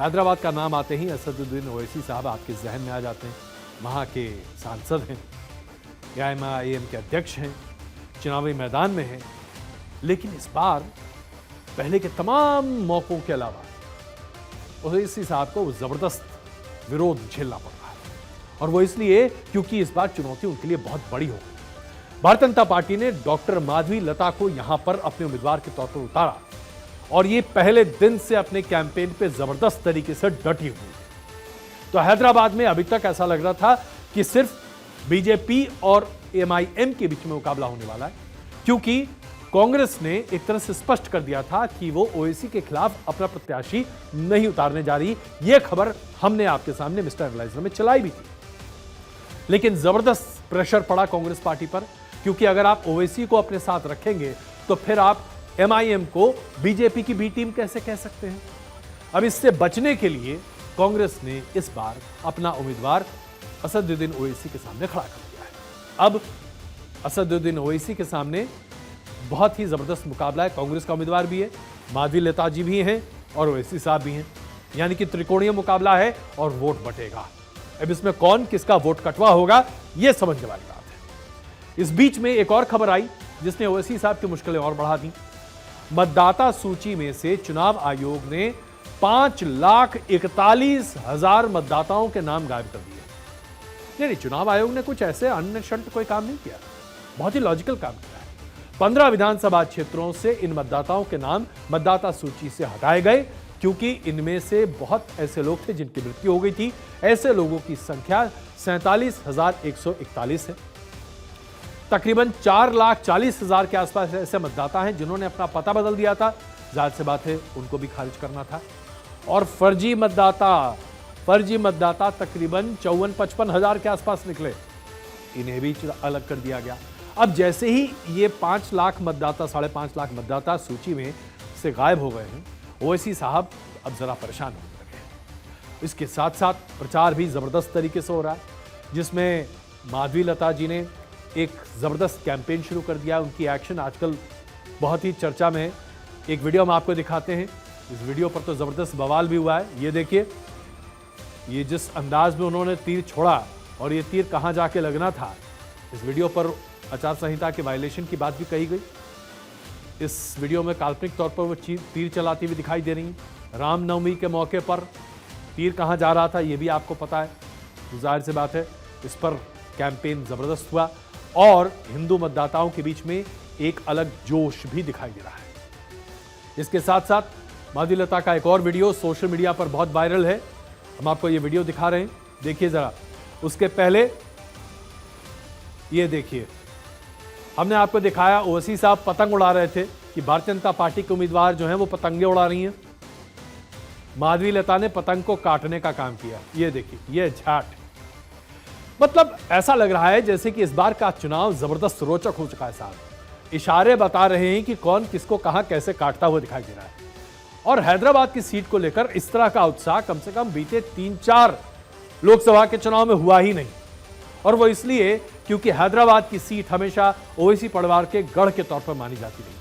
हैदराबाद का नाम आते ही असदुद्दीन ओवैसी साहब आपके जहन में आ जाते हैं। वहाँ के सांसद हैं, एआईएम के अध्यक्ष हैं, चुनावी मैदान में हैं। लेकिन इस बार पहले के तमाम मौकों के अलावा ओवैसी साहब को जबरदस्त विरोध झेलना पड़ रहा है। और वो इसलिए क्योंकि इस बार चुनौती उनके लिए बहुत बड़ी हो गई। भारतीय जनता पार्टी ने डॉक्टर माधवी लता को यहां पर अपने उम्मीदवार के तौर पर उतारा और ये पहले दिन से अपने कैंपेन पे जबरदस्त तरीके से डटी हुई है। तो हैदराबाद में अभी तक ऐसा लग रहा था कि सिर्फ बीजेपी और एमआईएम के बीच में मुकाबला होने वाला है, क्योंकि कांग्रेस ने एक तरह से स्पष्ट कर दिया था कि वो ओवैसी के खिलाफ अपना प्रत्याशी नहीं उतारने जा रही। यह खबर हमने आपके सामने मिस्टर एनालाइजर में चलाई भी थी। लेकिन जबरदस्त प्रेशर पड़ा कांग्रेस पार्टी पर, क्योंकि अगर आप ओवैसी को अपने साथ रखेंगे तो फिर आप एमआईएम को बीजेपी की बी टीम कैसे कह सकते हैं। अब इससे बचने के लिए कांग्रेस ने इस बार अपना उम्मीदवार असदुद्दीन ओवैसी के सामने खड़ा कर दिया है। अब असदुद्दीन ओवैसी के सामने बहुत ही जबरदस्त मुकाबला है। कांग्रेस का उम्मीदवार भी है, माधवी लता जी भी हैं और ओवैसी साहब भी हैं, यानी कि त्रिकोणीय मुकाबला है और वोट बटेगा। अब इसमें कौन किसका वोट कटवा होगा, यह समझने वाली बात है। इस बीच में एक और खबर आई जिसने ओवैसी साहब की मुश्किलें और बढ़ा दी। मतदाता सूची में से चुनाव आयोग ने 5,41,000 मतदाताओं के नाम गायब कर दिए। नहीं, चुनाव आयोग ने कुछ ऐसे अन्य कोई काम नहीं किया, बहुत ही लॉजिकल काम किया है। 15 विधानसभा क्षेत्रों से इन मतदाताओं के नाम मतदाता सूची से हटाए गए, क्योंकि इनमें से बहुत ऐसे लोग थे जिनकी मृत्यु हो गई थी। ऐसे लोगों की संख्या 47,141 है। तकरीबन 4,40,000 के आसपास ऐसे मतदाता हैं जिन्होंने अपना पता बदल दिया था। जाहिर सी बात है उनको भी खारिज करना था। और फर्जी मतदाता तकरीबन 54-55 हजार के आसपास निकले, इन्हें भी अलग कर दिया गया। अब जैसे ही ये 5 लाख मतदाता, 5.5 लाख मतदाता सूची में से गायब हो गए हैं, ओवैसी साहब अब जरा परेशान होने लगे हैं। इसके साथ साथ प्रचार भी जबरदस्त तरीके से हो रहा है, जिसमें माधवी लता जी ने एक जबरदस्त कैंपेन शुरू कर दिया। उनकी एक्शन आजकल बहुत ही चर्चा में है। एक वीडियो हम आपको दिखाते हैं। इस वीडियो पर तो जबरदस्त बवाल भी हुआ है। ये देखिए, ये जिस अंदाज में उन्होंने तीर छोड़ा और ये तीर कहां जाके लगना था। इस वीडियो पर आचार संहिता के वायलेशन की बात भी कही गई। इस वीडियो में काल्पनिक तौर पर वो तीर चलाती हुई दिखाई दे रही हैं। रामनवमी के मौके पर तीर कहां जा रहा था ये भी आपको पता है। तो जाहिर सी बात है इस पर कैंपेन जबरदस्त हुआ और हिंदू मतदाताओं के बीच में एक अलग जोश भी दिखाई दे रहा है। इसके साथ साथ माधवी लता का एक और वीडियो सोशल मीडिया पर बहुत वायरल है। हम आपको ये वीडियो दिखा रहे हैं, देखिए जरा। उसके पहले ये देखिए, हमने आपको दिखाया ओवैसी साहब पतंग उड़ा रहे थे कि भारतीय जनता पार्टी के उम्मीदवार जो हैं वो पतंगे उड़ा रही हैं। माधवी लता ने पतंग को काटने का काम किया। ये देखिए, ये झाट। मतलब ऐसा लग रहा है जैसे कि इस बार का चुनाव जबरदस्त रोचक हो चुका है साहब। इशारे बता रहे हैं कि कौन किसको कहां कैसे काटता हुआ दिखाई दे रहा है। और हैदराबाद की सीट को लेकर इस तरह का उत्साह कम से कम बीते 3-4 लोकसभा के चुनाव में हुआ ही नहीं। और वो इसलिए क्योंकि हैदराबाद की सीट हमेशा ओवैसी परिवार के गढ़ के तौर पर मानी जाती रही।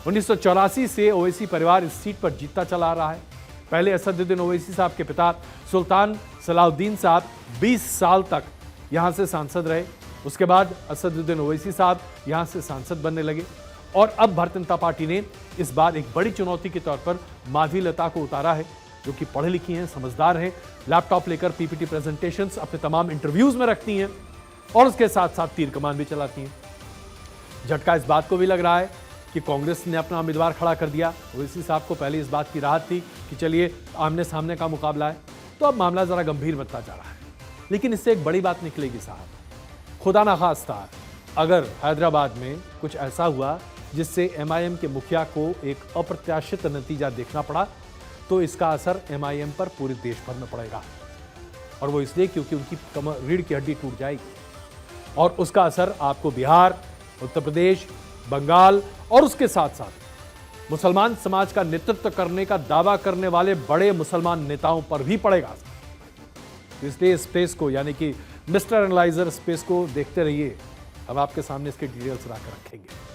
1984 से ओवैसी परिवार इस सीट पर जीतता चला आ रहा है। पहले असदुद्दीन ओवैसी साहब के पिता सुल्तान सलाउद्दीन साहब 20 साल तक यहां से सांसद रहे। उसके बाद असदुद्दीन ओवैसी साहब यहां से सांसद बनने लगे और अब भारतीय जनता पार्टी ने इस बार एक बड़ी चुनौती के तौर पर माधवी लता को उतारा है, जो कि पढ़ी लिखी हैं, समझदार हैं, लैपटॉप लेकर पीपीटी प्रेजेंटेशंस अपने तमाम इंटरव्यूज में रखती हैं और उसके साथ साथ तीर कमान भी चलाती हैं। झटका इस बात को भी लग रहा है कि कांग्रेस ने अपना उम्मीदवार खड़ा कर दिया। ओवैसी साहब को पहले इस बात की राहत थी कि चलिए आमने सामने का मुकाबला है, तो अब मामला जरा गंभीर बनता जा रहा है। लेकिन इससे एक बड़ी बात निकलेगी साहब, खुदा ना खास्ता अगर हैदराबाद में कुछ ऐसा हुआ जिससे एमआईएम के मुखिया को एक अप्रत्याशित नतीजा देखना पड़ा, तो इसका असर एमआईएम पर पूरे देश भर में पड़ेगा। और वो इसलिए क्योंकि उनकी रीढ़ की हड्डी टूट जाएगी और उसका असर आपको बिहार, उत्तर प्रदेश, बंगाल और उसके साथ साथ मुसलमान समाज का नेतृत्व करने का दावा करने वाले बड़े मुसलमान नेताओं पर भी पड़ेगा। इसलिए स्पेस को, यानी कि मिस्टर एनालाइजर स्पेस को देखते रहिए। अब आपके सामने इसके डिटेल्स लाकर रखेंगे।